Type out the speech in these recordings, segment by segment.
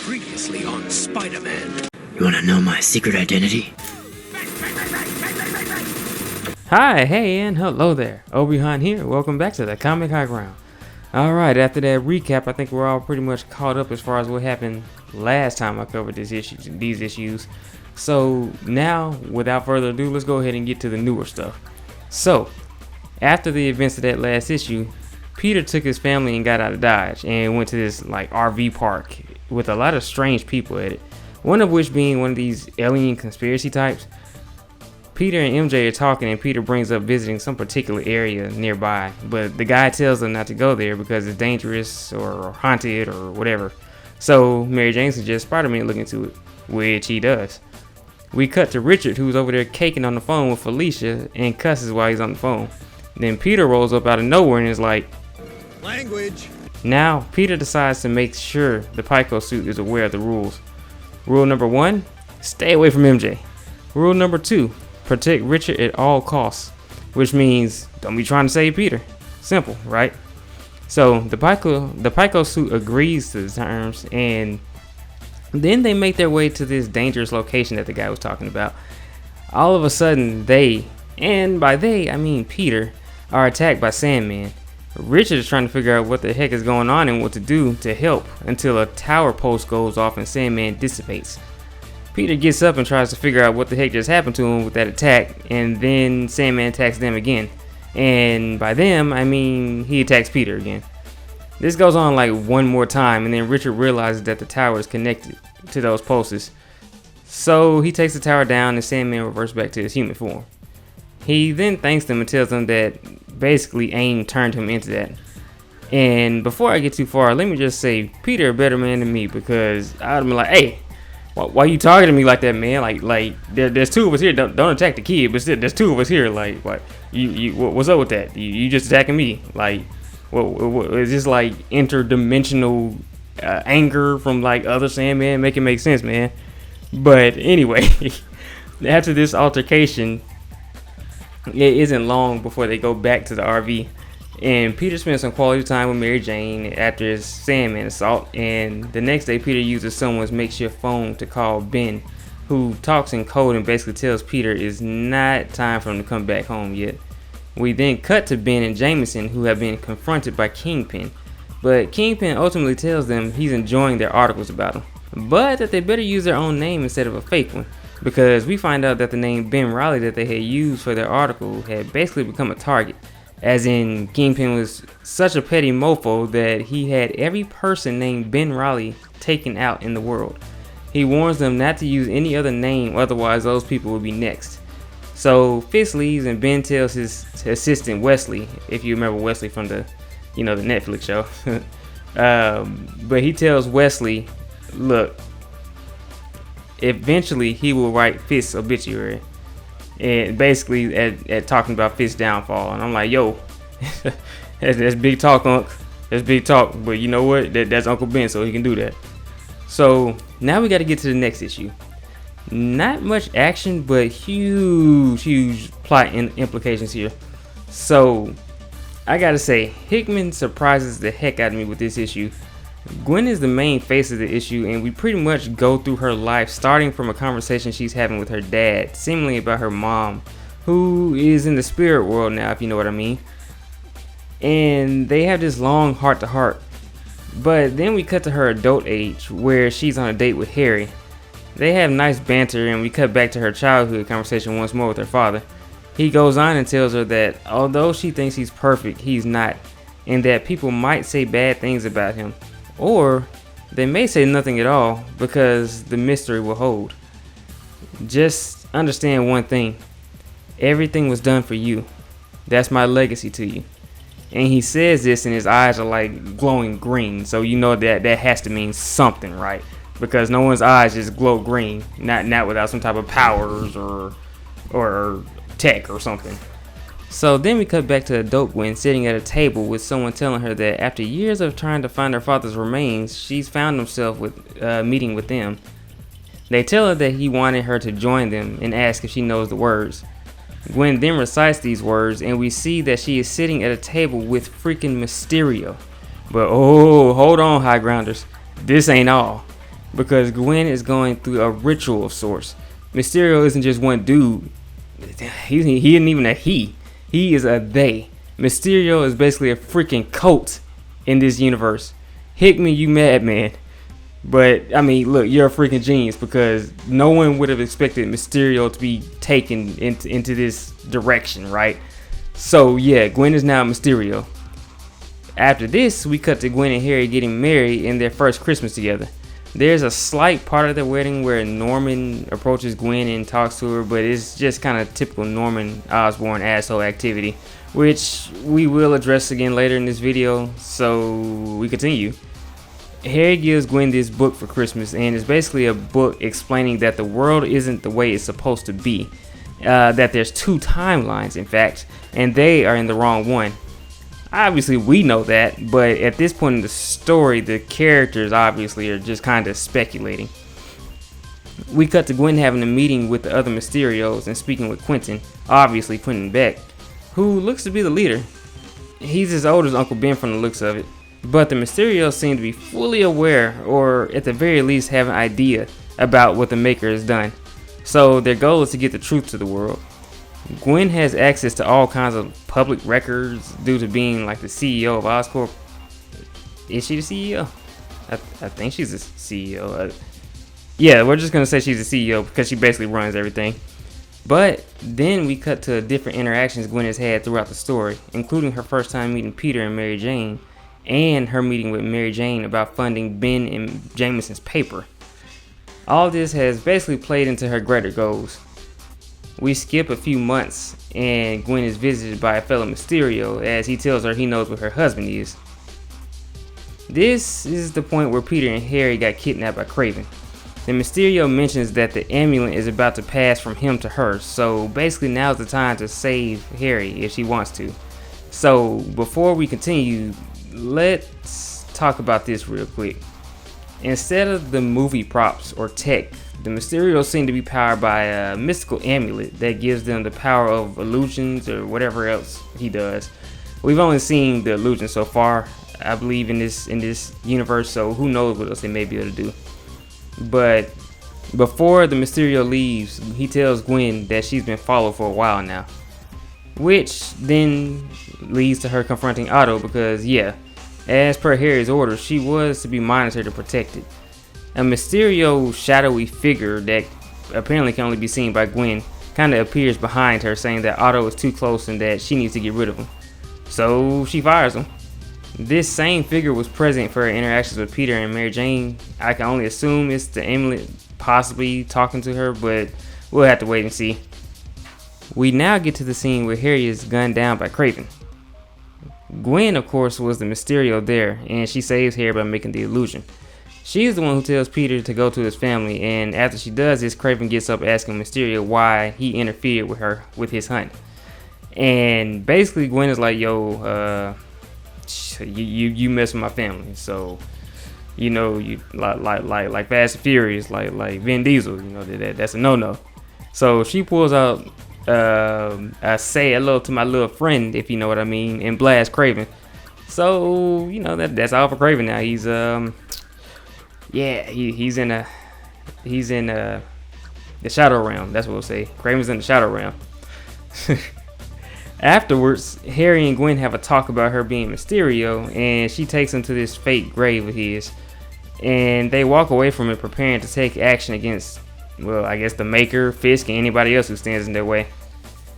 Previously on Spider-Man. You wanna know my secret identity? Hi, hey, and hello there. Obi-Han here. Welcome back to the Comic High Ground. Alright, after that recap, I think we're all pretty much caught up as far as what happened last time I covered these issues. So now, without further ado, let's go ahead and get to the newer stuff. So, after the events of that last issue, Peter took his family and got out of Dodge and went to this RV park with a lot of strange people at it. One of which being one of these alien conspiracy types. Peter and MJ are talking and Peter brings up visiting some particular area nearby, but the guy tells them not to go there because it's dangerous or haunted or whatever. So Mary Jane suggests Spider-Man look into it, which he does. We cut to Richard, who's over there caking on the phone with Felicia and cusses while he's on the phone. Then Peter rolls up out of nowhere and is like, Language. Now, Peter decides to make sure the Pico suit is aware of the rules. Rule number 1, stay away from MJ. Rule number 2, protect Richard at all costs, which means don't be trying to save Peter. Simple, right? So the Pico suit agrees to the terms, and then they make their way to this dangerous location that the guy was talking about. All of a sudden, they, and by they I mean Peter, are attacked by Sandman. Richard is trying to figure out what the heck is going on and what to do to help until a tower post goes off and Sandman dissipates. Peter gets up and tries to figure out what the heck just happened to him with that attack, and then Sandman attacks them again. And by them, I mean he attacks Peter again. This goes on one more time, and then Richard realizes that the tower is connected to those posts. So he takes the tower down and Sandman reverts back to his human form. He then thanks them and tells them that basically AIM turned him into that. And before I get too far, let me just say Peter a better man than me, because I'd have been like, hey, why you talking to me like that, man? There's two of us here. Don't attack the kid, but there's two of us here. What? What's up with that? You just attacking me? What is this interdimensional anger from other Sandman? Make it make sense, man. But anyway, after this altercation, it isn't long before they go back to the RV, and Peter spends some quality time with Mary Jane after his Sandman assault, and the next day Peter uses someone's makeshift phone to call Ben, who talks in code and basically tells Peter it's not time for him to come back home yet. We then cut to Ben and Jameson, who have been confronted by Kingpin, but Kingpin ultimately tells them he's enjoying their articles about him, but that they better use their own name instead of a fake one, because we find out that the name Ben Riley that they had used for their article had basically become a target, as in Kingpin was such a petty mofo that he had every person named Ben Riley taken out in the world. He warns them not to use any other name, otherwise those people will be next. So Fist leaves and Ben tells his assistant Wesley, if you remember Wesley from the Netflix show, but he tells Wesley, look, eventually he will write Fist's obituary, and basically at talking about Fist's downfall. And I'm like, yo, that's big talk, Unc. That's big talk, but you know what? That's Uncle Ben, so he can do that. So now we got to get to the next issue. Not much action, but huge plot implications here. So I gotta say, Hickman surprises the heck out of me with this issue. Gwen is the main face of the issue, and we pretty much go through her life, starting from a conversation she's having with her dad, seemingly about her mom, who is in the spirit world now, if you know what I mean. And they have this long heart-to-heart. But then we cut to her adult age, where she's on a date with Harry. They have nice banter, and we cut back to her childhood conversation once more with her father. He goes on and tells her that although she thinks he's perfect, he's not, and that people might say bad things about him. Or they may say nothing at all because the mystery will hold. Just understand one thing. Everything was done for you. That's my legacy to you. And he says this and his eyes are glowing green. So you know that has to mean something, right? Because no one's eyes just glow green. Not without some type of powers or tech or something. So then we cut back to adult Gwen sitting at a table with someone telling her that after years of trying to find her father's remains, she's found herself meeting with them. They tell her that he wanted her to join them and ask if she knows the words. Gwen then recites these words, and we see that she is sitting at a table with freaking Mysterio. But oh, hold on, high grounders. This ain't all. because Gwen is going through a ritual of sorts. Mysterio isn't just one dude. He isn't even a he. He is a they. Mysterio is basically a freaking cult in this universe. Hickman, you madman. But, I mean, look, you're a freaking genius, because no one would have expected Mysterio to be taken into this direction, right? So, yeah, Gwen is now Mysterio. After this, we cut to Gwen and Harry getting married in their first Christmas together. There's a slight part of the wedding where Norman approaches Gwen and talks to her, but it's just kind of typical Norman Osborn asshole activity, which we will address again later in this video, so we continue. Harry gives Gwen this book for Christmas, and it's basically a book explaining that the world isn't the way it's supposed to be. That there's two timelines, in fact, and they are in the wrong one. Obviously, we know that, but at this point in the story, the characters obviously are just kind of speculating. We cut to Gwen having a meeting with the other Mysterios and speaking with Quentin, obviously Quentin Beck, who looks to be the leader. He's as old as Uncle Ben from the looks of it, but the Mysterios seem to be fully aware, or at the very least have an idea about what the Maker has done. So their goal is to get the truth to the world. Gwen has access to all kinds of public records due to being like the CEO of Oscorp. Is she the CEO? I think she's the CEO. Yeah, we're just going to say she's the CEO because she basically runs everything. But then we cut to different interactions Gwen has had throughout the story, including her first time meeting Peter and Mary Jane, and her meeting with Mary Jane about funding Ben and Jameson's paper. All this has basically played into her greater goals. We skip a few months, and Gwen is visited by a fellow Mysterio as he tells her he knows where her husband is. This is the point where Peter and Harry got kidnapped by Kraven. The Mysterio mentions that the amulet is about to pass from him to her, so basically now's the time to save Harry if she wants to. So before we continue, let's talk about this real quick. Instead of the movie props or tech, the Mysterios seem to be powered by a mystical amulet that gives them the power of illusions or whatever else he does. We've only seen the illusion so far, I believe, in this universe, so who knows what else they may be able to do. But before the Mysterio leaves, he tells Gwen that she's been followed for a while now, which then leads to her confronting Otto because, yeah, as per Harry's orders, she was to be monitored and protected. A Mysterio shadowy figure that apparently can only be seen by Gwen kind of appears behind her, saying that Otto is too close and that she needs to get rid of him. So she fires him. This same figure was present for her interactions with Peter and Mary Jane. I can only assume it's the amulet possibly talking to her, but we'll have to wait and see. We now get to the scene where Harry is gunned down by Kraven. Gwen, of course, was the Mysterio there, and she saves Harry by making the illusion. She's the one who tells Peter to go to his family, and after she does this, Kraven gets up asking Mysterio why he interfered with his hunt. And basically Gwen is like, yo, you mess with my family, so you know, you like Fast and Furious, like Vin Diesel, you know, that's a no. So she pulls out I say hello to my little friend, if you know what I mean, and blast Kraven. So you know that's all for Kraven now. He's he's in the Shadow Realm. That's what we'll say. Kraven's in the Shadow Realm. Afterwards, Harry and Gwen have a talk about her being Mysterio, and she takes him to this fake grave of his, and they walk away from it preparing to take action against, well, I guess the Maker, Fisk, and anybody else who stands in their way.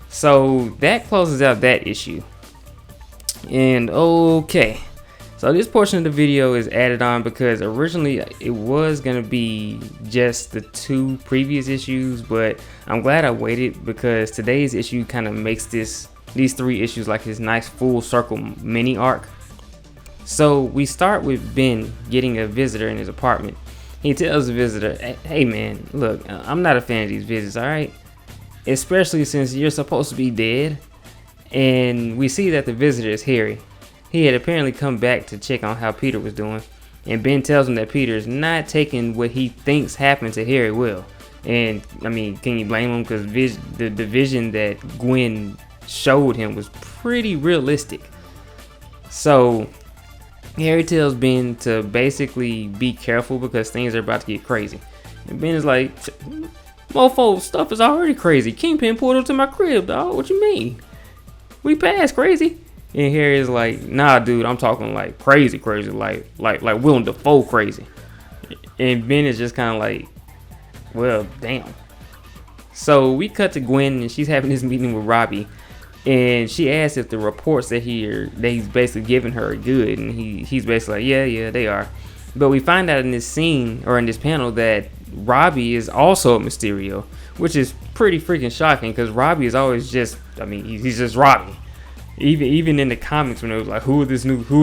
So that closes out that issue. And okay, so this portion of the video is added on because originally it was going to be just the 2 previous issues, but I'm glad I waited because today's issue kind of makes these 3 issues like this nice full circle mini arc. So we start with Ben getting a visitor in his apartment. He tells the visitor, hey man, look, I'm not a fan of these visits, alright? Especially since you're supposed to be dead. And we see that the visitor is Harry. He had apparently come back to check on how Peter was doing. And Ben tells him that Peter is not taking what he thinks happened to Harry well. And, I mean, can you blame him? Because the vision that Gwen showed him was pretty realistic. So Harry tells Ben to basically be careful because things are about to get crazy. And Ben is like, mofo, stuff is already crazy. Kingpin pulled up to my crib, dog. What you mean? We passed crazy. And Harry is like, nah, dude, I'm talking like crazy, like Willem Dafoe crazy. And Ben is just kind of like, well, damn. So we cut to Gwen, and she's having this meeting with Robbie. And she asks if the reports that he's basically giving her are good. And he's basically like, yeah, they are. But we find out in this scene, or in this panel, that Robbie is also a Mysterio, which is pretty freaking shocking because Robbie is always just, he's just Robbie. Even in the comics, when it was like, who's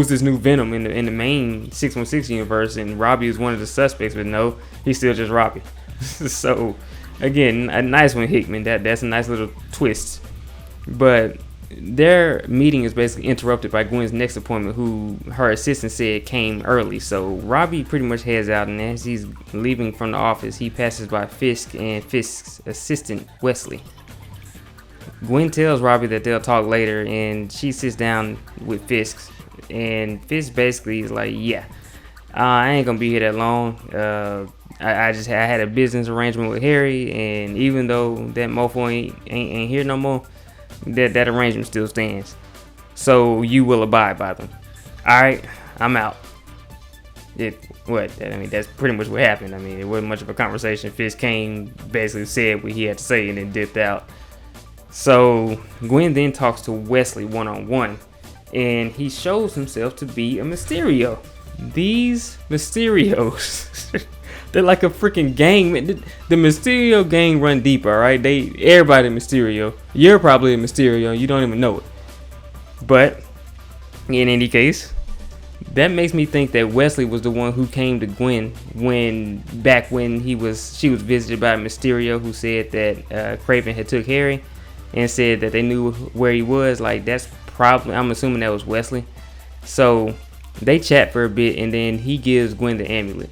this new Venom in the main 616 universe, and Robbie is one of the suspects, but no, he's still just Robbie. So again, a nice one, Hickman. That's a nice little twist. But their meeting is basically interrupted by Gwen's next appointment, who her assistant said came early. So Robbie pretty much heads out, and as he's leaving from the office, he passes by Fisk and Fisk's assistant, Wesley. Gwen tells Robbie that they'll talk later, and she sits down with Fisk, and Fisk basically is like, I ain't gonna be here that long. I had a business arrangement with Harry, and even though that mofo ain't here no more, that arrangement still stands. So you will abide by them. Alright, I'm out. That's pretty much what happened. It wasn't much of a conversation. Fisk came, basically said what he had to say, and then dipped out. So Gwen then talks to Wesley one-on-one, and he shows himself to be a Mysterio. These Mysterios, they're like a freaking gang. The Mysterio gang run deep, alright? Everybody Mysterio. You're probably a Mysterio, and you don't even know it. But in any case, that makes me think that Wesley was the one who came to Gwen when she was visited by Mysterio, who said that Craven had took Harry, and said that they knew where he was. That's probably, I'm assuming that was Wesley. So they chat for a bit, and then he gives Gwen the amulet.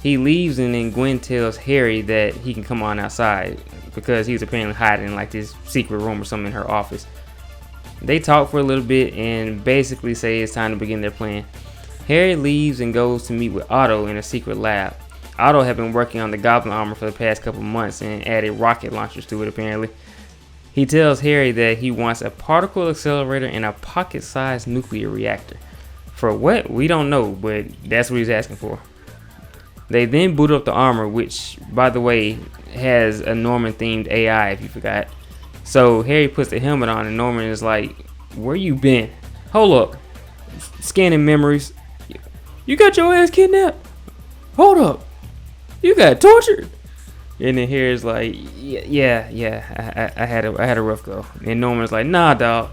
He leaves, and then Gwen tells Harry that he can come on outside because he's apparently hiding in this secret room or something in her office. They talk for a little bit and basically say it's time to begin their plan. Harry leaves and goes to meet with Otto in a secret lab. Otto had been working on the Goblin armor for the past couple months and added rocket launchers to it apparently. He tells Harry that he wants a particle accelerator and a pocket-sized nuclear reactor. For what? We don't know, but that's what he's asking for. They then boot up the armor, which, by the way, has a Norman-themed AI, if you forgot. So Harry puts the helmet on, and Norman is like, where you been? Hold up. Scanning memories. You got your ass kidnapped? Hold up. You got tortured? And then Harry's like, yeah, I had a rough go. And Norman's like, nah, dog.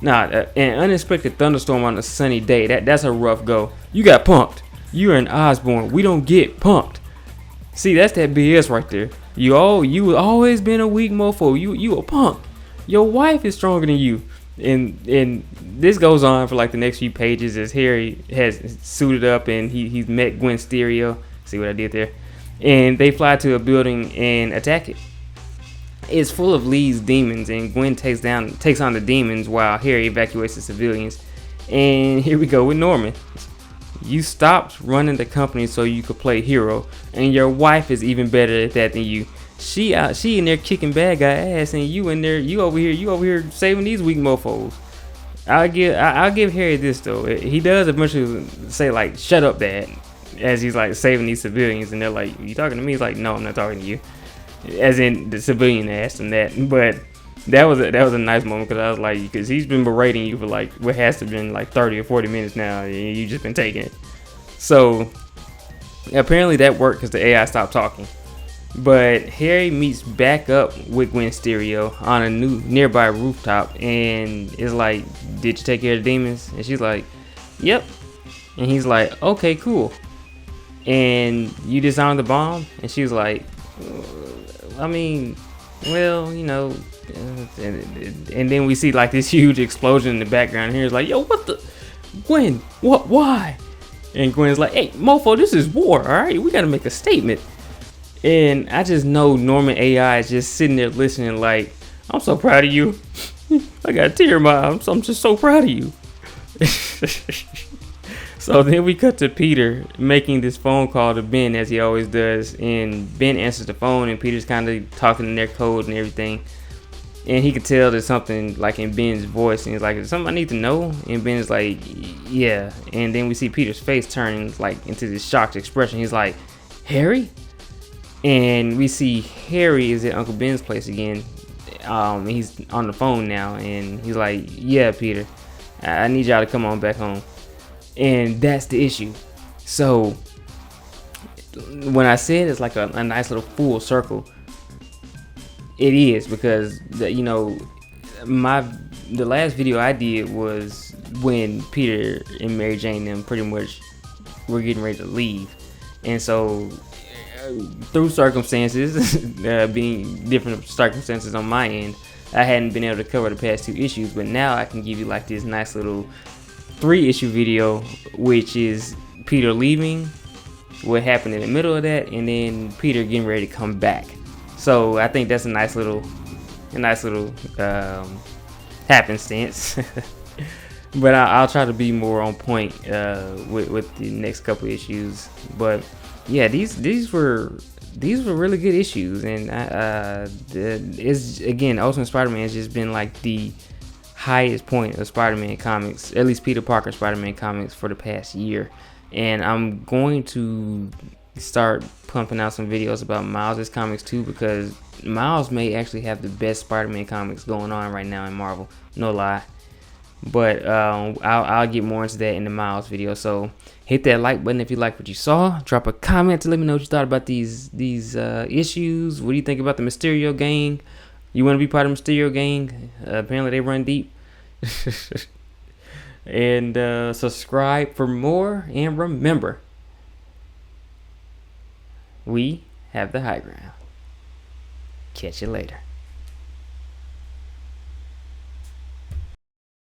Nah, an unexpected thunderstorm on a sunny day, that's a rough go. You got punked. You're an Osborn. We don't get punked. See, that's that BS right there. You always been a weak mofo. You a punk. Your wife is stronger than you. And this goes on for the next few pages as Harry has suited up and he's met Gwen Mysterio. See what I did there? And they fly to a building and attack it. It's full of Lee's demons, and Gwen takes on the demons while Harry evacuates the civilians. And here we go with Norman. You stopped running the company so you could play hero, and your wife is even better at that than you. She in there kicking bad guy ass, and you over here saving these weak mofos. I'll give Harry this though. He does eventually say shut up, Dad, as he's saving these civilians, and they're like, you talking to me? He's like, no, I'm not talking to you. As in the civilian asked him that. But that was a nice moment because I was like, because he's been berating you for what has to have been 30 or 40 minutes now, and you just been taking it. So apparently that worked because the AI stopped talking. But Harry meets back up with Gwen Mysterio on a nearby rooftop and is like, did you take care of the demons? And she's like, yep. And he's like, okay, cool. And you disarmed the bomb? And she's like, well, and then we see this huge explosion in the background. Here is like, yo, what the, Gwen, what, why? And Gwen's like, hey, mofo, this is war, all right? We got to make a statement. And I just know Norman AI is just sitting there listening I'm so proud of you. I got a tear in my eye. I'm just so proud of you. So then we cut to Peter making this phone call to Ben as he always does, and Ben answers the phone, and Peter's kind of talking in their code and everything, and he could tell there's something like in Ben's voice, and he's like, "Is something I need to know?" And Ben's like, "Yeah," and then we see Peter's face turning like into this shocked expression. He's like, "Harry?" And we see Harry is at Uncle Ben's place again. He's on the phone now, and he's like, "Yeah, Peter, I need y'all to come on back home." And that's the issue. So when I said it's like a nice little full circle, it is, because the last video I did was when Peter and Mary Jane them pretty much were getting ready to leave, and so through circumstances, being different circumstances on my end, I hadn't been able to cover the past 2 issues, but now I can give you like this nice little 3-issue video, which is Peter leaving, what happened in the middle of that, and then Peter getting ready to come back. So I think that's a nice little happenstance. But I'll try to be more on point with the next couple issues. But yeah, these were really good issues, and it's, again, Ultimate Spider-Man has just been like the highest point of Spider-Man comics, at least Peter Parker Spider-Man comics, for the past year. And I'm going to start pumping out some videos about Miles' comics too, because Miles may actually have the best Spider-Man comics going on right now in Marvel, no lie. But I'll get more into that in the Miles video. So hit that like button if you like what you saw. Drop a comment to let me know what you thought about these issues. What do you think about the Mysterio gang? You want to be part of the Mysterio gang? Apparently they run deep. And subscribe for more. And remember, we have the high ground. Catch you later.